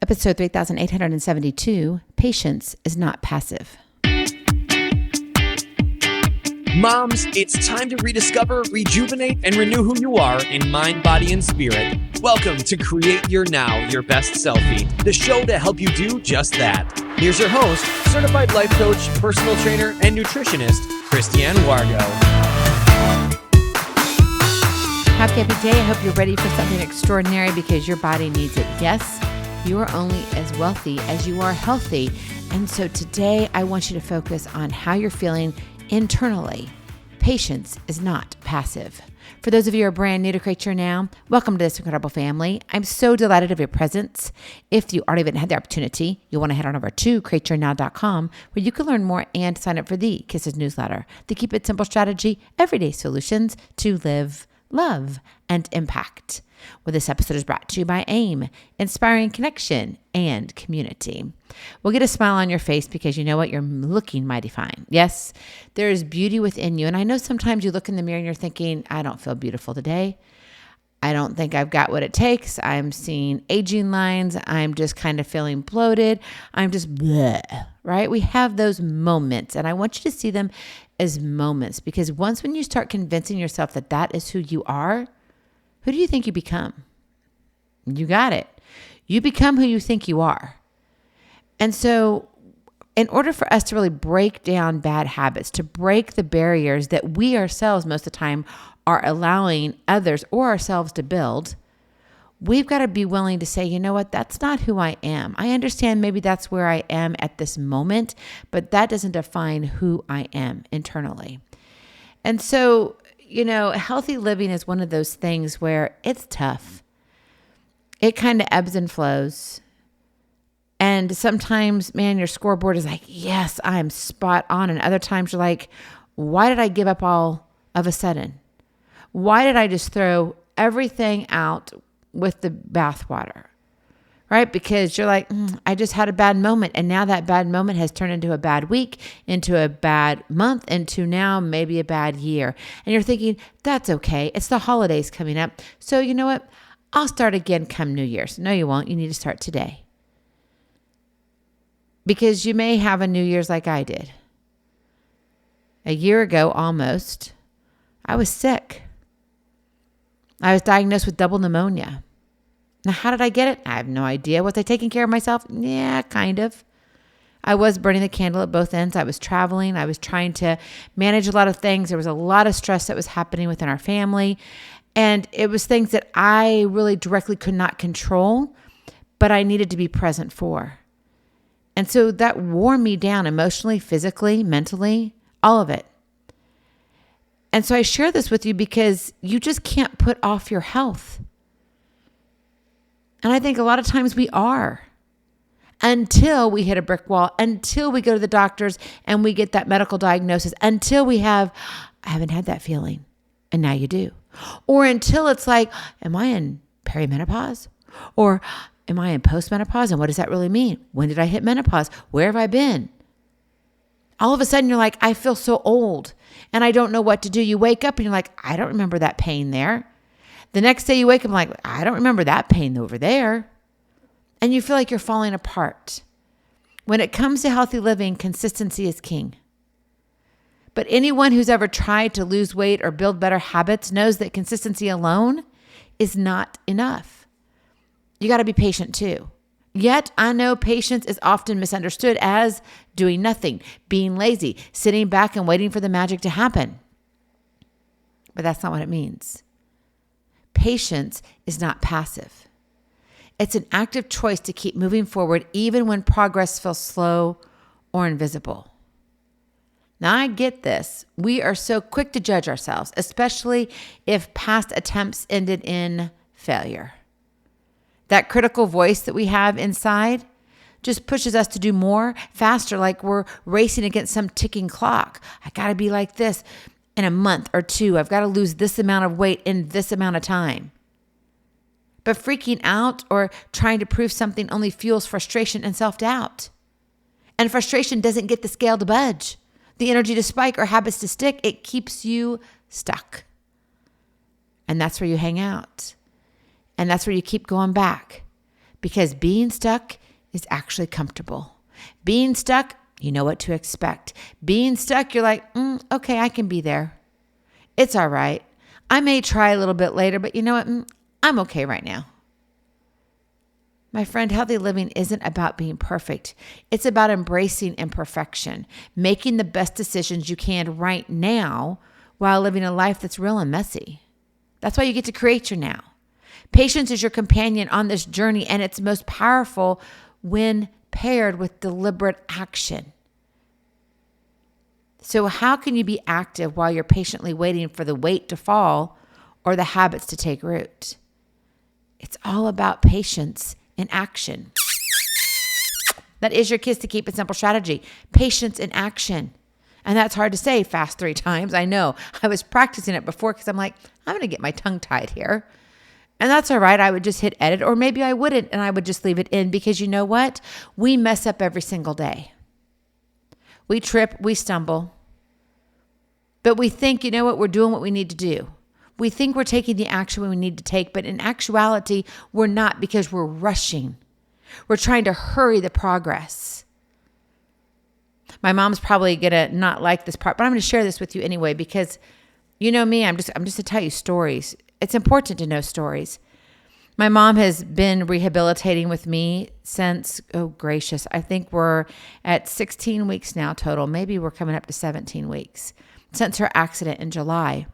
Episode 3872, Patience is Not Passive. Moms, it's time to rediscover, rejuvenate, and renew who you are in mind, body, and spirit. Welcome to Create Your Now, Your Best Selfie, the show to help you do just that. Here's your host, certified life coach, personal trainer, and nutritionist, Christiane Wargo. Happy day. I hope you're ready for something extraordinary because your body needs it. Yes, you are only as wealthy as you are healthy. And so today I want you to focus on how you're feeling internally. Patience is not passive. For those of you who are brand new to Create Your Now, welcome to this incredible family. I'm so delighted of your presence. If you already haven't had the opportunity, you'll want to head on over to createyournow.com where you can learn more and sign up for the Kisses newsletter, the Keep It Simple strategy, everyday solutions to live, love, and impact. Well, this episode is brought to you by AIM, inspiring connection and community. We'll get a smile on your face because you know what? You're looking mighty fine. Yes, there is beauty within you. And I know sometimes you look in the mirror and you're thinking, I don't feel beautiful today. I don't think I've got what it takes. I'm seeing aging lines. I'm just kind of feeling bloated. I'm just bleh, right? We have those moments, and I want you to see them as moments because once when you start convincing yourself that that is who you are, who do you think you become? You got it. You become who you think you are. And so in order for us to really break down bad habits, to break the barriers that we ourselves most of the time are allowing others or ourselves to build, we've got to be willing to say, you know what, that's not who I am. I understand maybe that's where I am at this moment, but that doesn't define who I am internally. And so, you know, healthy living is one of those things where it's tough. It kind of ebbs and flows. And sometimes, man, your scoreboard is like, yes, I'm spot on. And other times you're like, why did I give up all of a sudden? Why did I just throw everything out with the bathwater? Right? Because you're like, I just had a bad moment. And now that bad moment has turned into a bad week, into a bad month, into now maybe a bad year. And you're thinking, that's okay. It's the holidays coming up. So you know what? I'll start again come New Year's. No, you won't. You need to start today. Because you may have a New Year's like I did. A year ago, almost, I was sick. I was diagnosed with double pneumonia. Now, how did I get it? I have no idea. Was I taking care of myself? Yeah, kind of. I was burning the candle at both ends. I was traveling. I was trying to manage a lot of things. There was a lot of stress that was happening within our family. And it was things that I really directly could not control, but I needed to be present for. And so that wore me down emotionally, physically, mentally, all of it. And so I share this with you because you just can't put off your health. And I think a lot of times we are until we hit a brick wall, until we go to the doctors and we get that medical diagnosis, until we have, I haven't had that feeling. And now you do. Or until it's like, am I in perimenopause? Or am I in postmenopause? And what does that really mean? When did I hit menopause? Where have I been? All of a sudden you're like, I feel so old and I don't know what to do. You wake up and you're like, I don't remember that pain there. The next day you wake up like, I don't remember that pain over there. And you feel like you're falling apart. When it comes to healthy living, consistency is king. But anyone who's ever tried to lose weight or build better habits knows that consistency alone is not enough. You got to be patient too. Yet I know patience is often misunderstood as doing nothing, being lazy, sitting back and waiting for the magic to happen. But that's not what it means. Patience is not passive. It's an active choice to keep moving forward even when progress feels slow or invisible. Now, I get this. We are so quick to judge ourselves, especially if past attempts ended in failure. That critical voice that we have inside just pushes us to do more faster, like we're racing against some ticking clock. I got to be like this in a month or two. I've got to lose this amount of weight in this amount of time. But freaking out or trying to prove something only fuels frustration and self-doubt. And frustration doesn't get the scale to budge, the energy to spike, or habits to stick. It keeps you stuck. And that's where you hang out. And that's where you keep going back. because being stuck is actually comfortable. Being stuck, you know what to expect. Being stuck, you're like, okay, I can be there. It's all right. I may try a little bit later, but you know what? I'm okay right now. My friend, healthy living isn't about being perfect. It's about embracing imperfection, making the best decisions you can right now while living a life that's real and messy. That's why you get to create your now. Patience is your companion on this journey, and it's most powerful when paired with deliberate action. So how can you be active while you're patiently waiting for the weight to fall or the habits to take root? It's all about patience in action. That is your Kiss to Keep It Simple strategy. Patience in action. And that's hard to say fast 3 times. I know. I was practicing it before because I'm like, I'm going to get my tongue tied here. And that's all right. I would just hit edit, or maybe I wouldn't, and I would just leave it in, because you know what? We mess up every single day. We trip, we stumble. But we think, you know what? We're doing what we need to do. We think we're taking the action we need to take, but in actuality, we're not, because we're rushing. We're trying to hurry the progress. My mom's probably going to not like this part, but I'm going to share this with you anyway, because you know me, I'm just to tell you stories. It's important to know stories. My mom has been rehabilitating with me since, oh gracious, I think we're at 16 weeks now total. Maybe we're coming up to 17 weeks since her accident in July.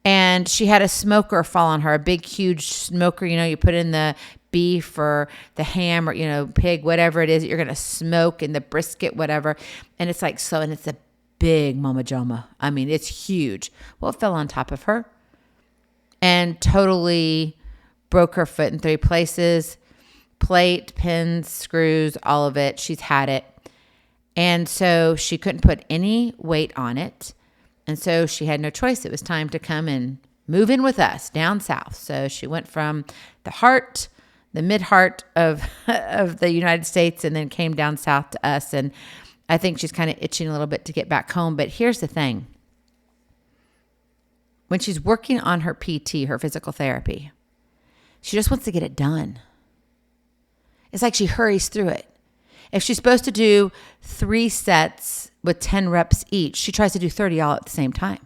And she had a smoker fall on her, a big, huge smoker. You know, you put in the beef or the ham or, pig, whatever it is that you're going to smoke, and the brisket, whatever. And it's like, so, and it's a big mama joma. I mean, it's huge. Well, it fell on top of her and totally broke her foot in 3 places. Plate, pins, screws, all of it. She's had it. And so she couldn't put any weight on it. And so she had no choice. It was time to come and move in with us down south. So she went from the heart, the mid-heart of the United States, and then came down south to us. And I think she's kind of itching a little bit to get back home. But here's the thing. When she's working on her PT, her physical therapy, she just wants to get it done. It's like she hurries through it. If she's supposed to do 3 sets with 10 reps each, she tries to do 30 all at the same time.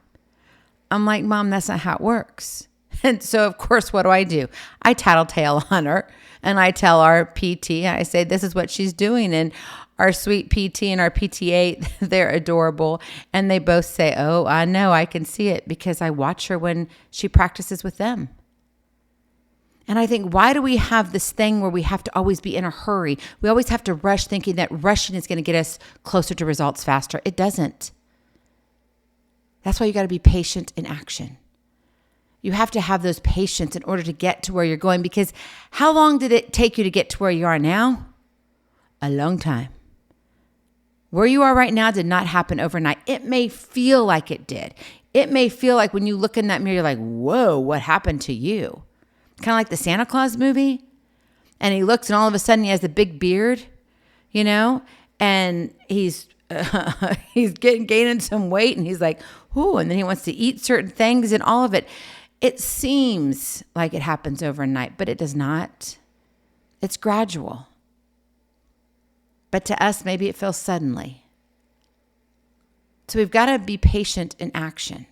I'm like, Mom, that's not how it works. And so, of course, what do? I tattletale on her, and I tell our PT, I say, this is what she's doing. And our sweet PT and our PTA, they're adorable. And they both say, oh, I know, I can see it, because I watch her when she practices with them. And I think, why do we have this thing where we have to always be in a hurry? We always have to rush, thinking that rushing is going to get us closer to results faster. It doesn't. That's why you got to be patient in action. You have to have those patience in order to get to where you're going, because how long did it take you to get to where you are now? A long time. Where you are right now did not happen overnight. It may feel like it did. It may feel like when you look in that mirror, you're like, whoa, what happened to you? Kind of like the Santa Claus movie. And he looks, and all of a sudden he has a big beard, and he's gaining some weight, and he's like, ooh, and then he wants to eat certain things, and all of it. It seems like it happens overnight, but it does not. It's gradual. But to us, maybe it feels suddenly. So we've got to be patient in action.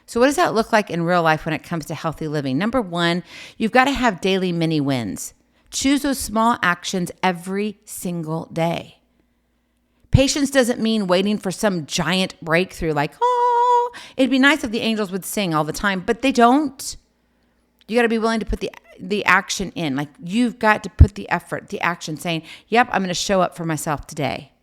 So what does that look like in real life when it comes to healthy living? Number 1, you've got to have daily mini wins. Choose those small actions every single day. Patience doesn't mean waiting for some giant breakthrough like, oh, it'd be nice if the angels would sing all the time, but they don't. You got to be willing to put the action in. Like, you've got to put the effort, the action, saying, yep, I'm going to show up for myself today.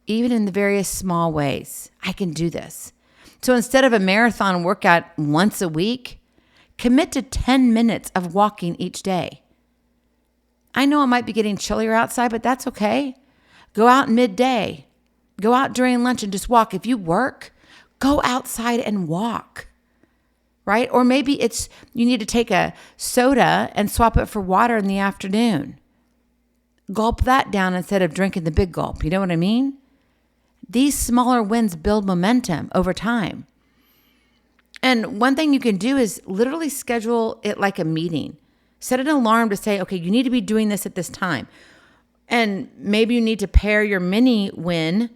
Even in the various small ways, I can do this. So instead of a marathon workout once a week, commit to 10 minutes of walking each day. I know it might be getting chillier outside, but that's okay. Go out midday. Go out during lunch and just walk. If you work, go outside and walk, right? Or maybe you need to take a soda and swap it for water in the afternoon. Gulp that down instead of drinking the big gulp. You know what I mean? These smaller wins build momentum over time. And one thing you can do is literally schedule it like a meeting. Set an alarm to say, okay, you need to be doing this at this time. And maybe you need to pair your mini win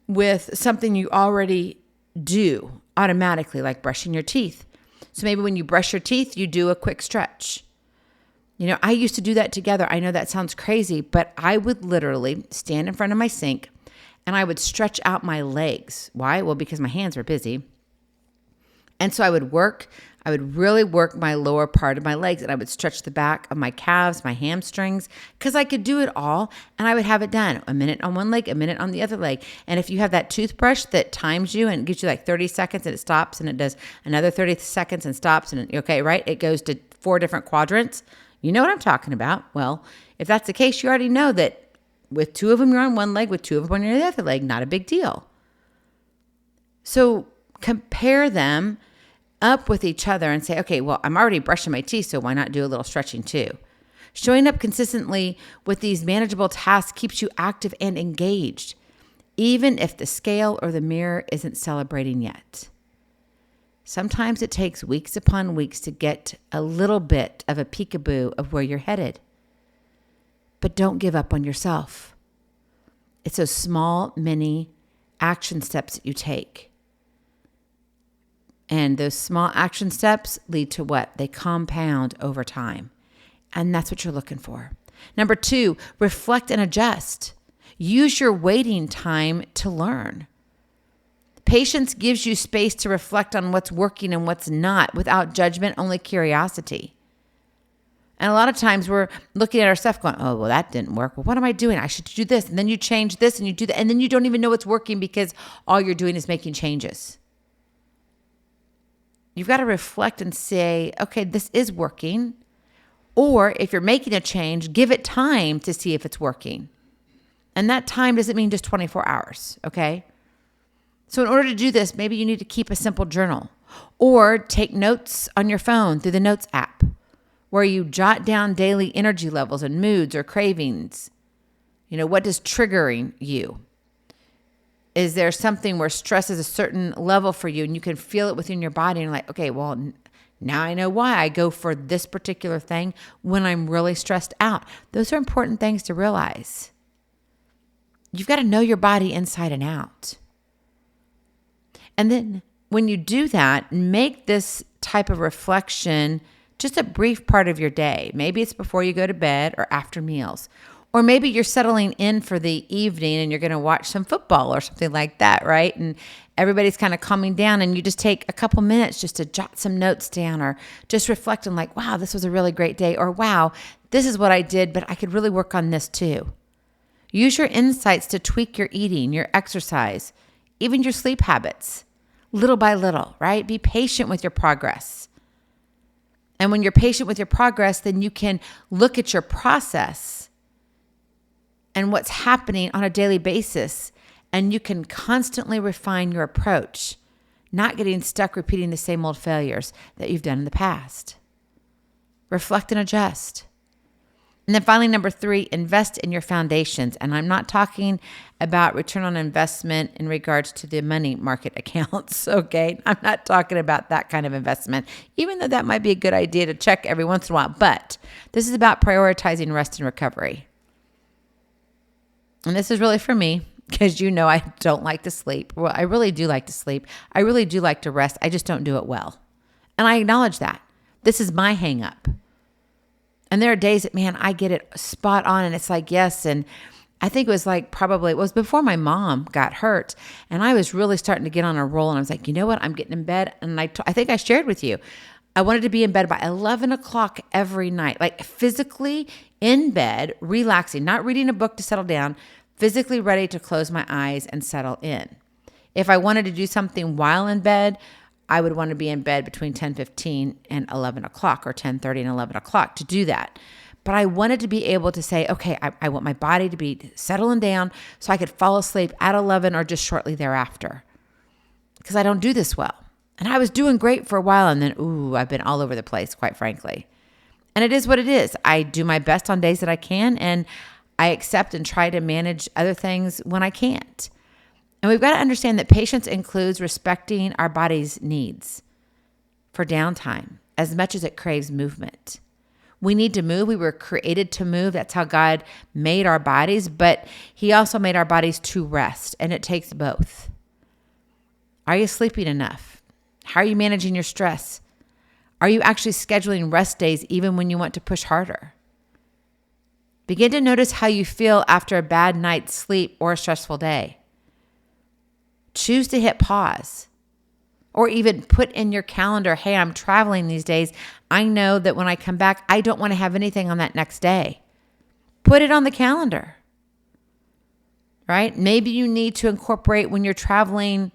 with something you already do automatically, like brushing your teeth. So maybe when you brush your teeth, you do a quick stretch. I used to do that together. I know that sounds crazy, but I would literally stand in front of my sink and I would stretch out my legs. Why? Well, because my hands were busy. And so I would really work my lower part of my legs, and I would stretch the back of my calves, my hamstrings, because I could do it all, and I would have it done. A minute on one leg, a minute on the other leg. And if you have that toothbrush that times you and gives you like 30 seconds and it stops and it does another 30 seconds and stops, and okay, right? It goes to 4 different quadrants. You know what I'm talking about. Well, if that's the case, you already know that with 2 of them, you're on one leg, with 2 of them on the other leg, not a big deal. So compare them up with each other and say, okay, well, I'm already brushing my teeth, so why not do a little stretching too? Showing up consistently with these manageable tasks keeps you active and engaged, even if the scale or the mirror isn't celebrating yet. Sometimes it takes weeks upon weeks to get a little bit of a peekaboo of where you're headed. But don't give up on yourself. It's those small, mini action steps that you take. And those small action steps lead to what? They compound over time. And that's what you're looking for. Number 2, reflect and adjust. Use your waiting time to learn. Patience gives you space to reflect on what's working and what's not without judgment, only curiosity. And a lot of times we're looking at our stuff going, oh, well, that didn't work. Well, what am I doing? I should do this. And then you change this and you do that. And then you don't even know what's working because all you're doing is making changes. You've got to reflect and say, okay, this is working. Or if you're making a change, give it time to see if it's working. And that time doesn't mean just 24 hours, okay? So in order to do this, maybe you need to keep a simple journal or take notes on your phone through the Notes app where you jot down daily energy levels and moods or cravings. What is triggering you? Is there something where stress is a certain level for you and you can feel it within your body and you're like, okay, well, now I know why I go for this particular thing when I'm really stressed out. Those are important things to realize. You've got to know your body inside and out. And then when you do that, make this type of reflection just a brief part of your day. Maybe it's before you go to bed or after meals. Or maybe you're settling in for the evening and you're going to watch some football or something like that, right? And everybody's kind of calming down and you just take a couple minutes just to jot some notes down or just reflect on like, wow, this was a really great day. Or wow, this is what I did, but I could really work on this too. Use your insights to tweak your eating, your exercise, even your sleep habits, little by little, right? Be patient with your progress. And when you're patient with your progress, then you can look at your process and what's happening on a daily basis, and you can constantly refine your approach, not getting stuck repeating the same old failures that you've done in the past. Reflect and adjust. And then finally, number 3, invest in your foundations. And I'm not talking about return on investment in regards to the money market accounts, okay? I'm not talking about that kind of investment, even though that might be a good idea to check every once in a while. But this is about prioritizing rest and recovery. And this is really for me because I don't like to sleep. Well, I really do like to sleep. I really do like to rest. I just don't do it well. And I acknowledge that. This is my hang up. And there are days that, man, I get it spot on and it's like, yes. And I think it was before my mom got hurt and I was really starting to get on a roll and I was like, you know what? I'm getting in bed. And I think I shared with you, I wanted to be in bed by 11 o'clock every night, like physically in bed, relaxing, not reading a book to settle down, physically ready to close my eyes and settle in. If I wanted to do something while in bed, I would want to be in bed between 10:15 and 11 o'clock or 10:30 and 11 o'clock to do that. But I wanted to be able to say, okay, I want my body to be settling down so I could fall asleep at 11 or just shortly thereafter because I don't do this well. And I was doing great for a while and then, I've been all over the place, quite frankly. And it is what it is. I do my best on days that I can and I accept and try to manage other things when I can't. And we've got to understand that patience includes respecting our body's needs for downtime as much as it craves movement. We need to move. We were created to move. That's how God made our bodies, but He also made our bodies to rest, and it takes both. Are you sleeping enough? How are you managing your stress? Are you actually scheduling rest days even when you want to push harder? Begin to notice how you feel after a bad night's sleep or a stressful day. Choose to hit pause. Or even put in your calendar, hey, I'm traveling these days. I know that when I come back, I don't want to have anything on that next day. Put it on the calendar, right? Maybe you need to incorporate when you're traveling,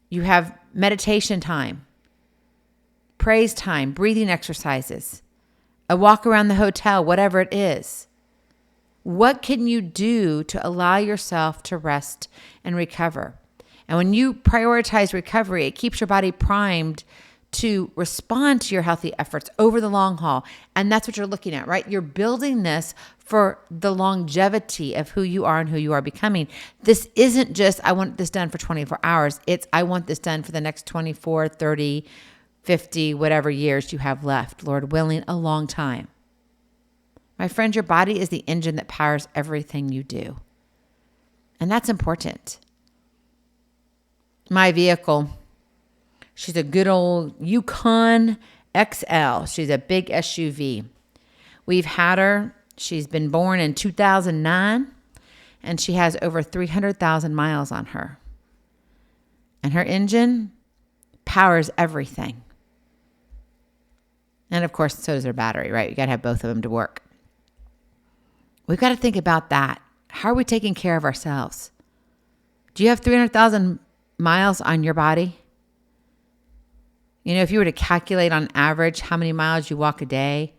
you have meditation time, praise time, breathing exercises, a walk around the hotel, whatever it is. What can you do to allow yourself to rest and recover? And when you prioritize recovery, it keeps your body primed to respond to your healthy efforts over the long haul. And that's what you're looking at, right? You're building this for the longevity of who you are and who you are becoming. This isn't just, I want this done for 24 hours. It's, I want this done for the next 24, 30, 50, whatever years you have left, Lord willing, a long time. My friend, your body is the engine that powers everything you do. And that's important. My vehicle, she's a good old Yukon XL. She's a big SUV. We've had her. She's been born in 2009, and she has over 300,000 miles on her. And her engine powers everything. And of course, so does her battery, right? You got to have both of them to work. We've got to think about that. How are we taking care of ourselves? Do you have 300,000 miles on your body? You know, if you were to calculate on average how many miles you walk a day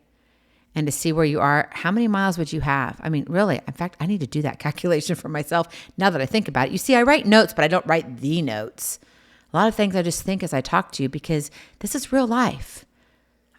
and to see where you are, how many miles would you have? I mean, really, in fact, I need to do that calculation for myself now that I think about it. You see, I write notes, but I don't write the notes. A lot of things I just think as I talk to you because this is real life.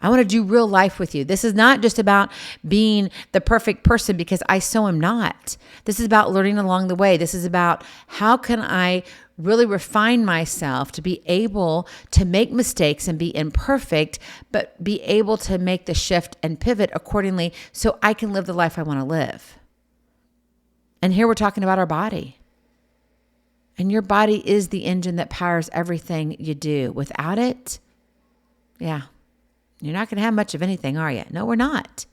I want to do real life with you. This is not just about being the perfect person because I so am not. This is about learning along the way. This is about how can I really refine myself to be able to make mistakes and be imperfect, but be able to make the shift and pivot accordingly so I can live the life I want to live. And here we're talking about our body. And your body is the engine that powers everything you do. Without it, yeah, you're not going to have much of anything, are you? No, we're not.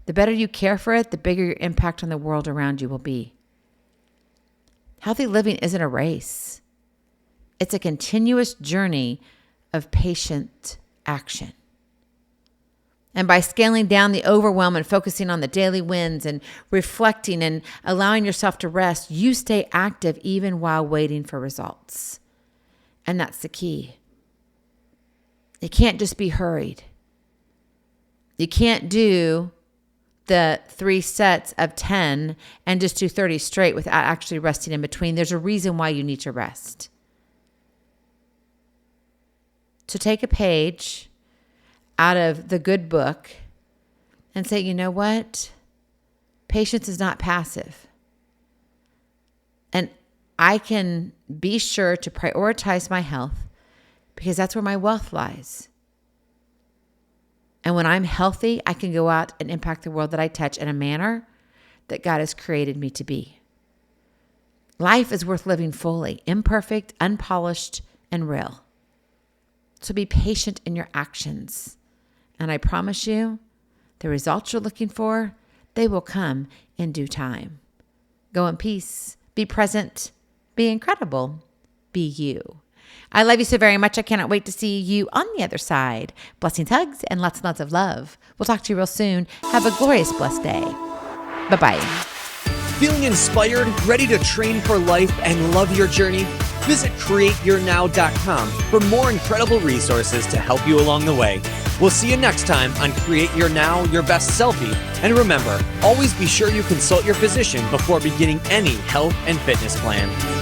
The better you care for it, the bigger your impact on the world around you will be. Healthy living isn't a race. It's a continuous journey of patient action. And by scaling down the overwhelm and focusing on the daily wins and reflecting and allowing yourself to rest, you stay active even while waiting for results. And that's the key. You can't just be hurried. You can't do the 3 sets of 10 and just do 30 straight without actually resting in between. There's a reason why you need to rest. So take a page out of the good book and say, you know what? Patience is not passive. And I can be sure to prioritize my health because that's where my wealth lies. And when I'm healthy, I can go out and impact the world that I touch in a manner that God has created me to be. Life is worth living fully, imperfect, unpolished, and real. So be patient in your actions. And I promise you, the results you're looking for, they will come in due time. Go in peace. Be present. Be incredible. Be you. I love you so very much. I cannot wait to see you on the other side. Blessings, hugs, and lots and lots of love. We'll talk to you real soon. Have a glorious, blessed day. Bye-bye. Feeling inspired, ready to train for life and love your journey? Visit createyournow.com for more incredible resources to help you along the way. We'll see you next time on Create Your Now, Your Best Selfie. And remember, always be sure you consult your physician before beginning any health and fitness plan.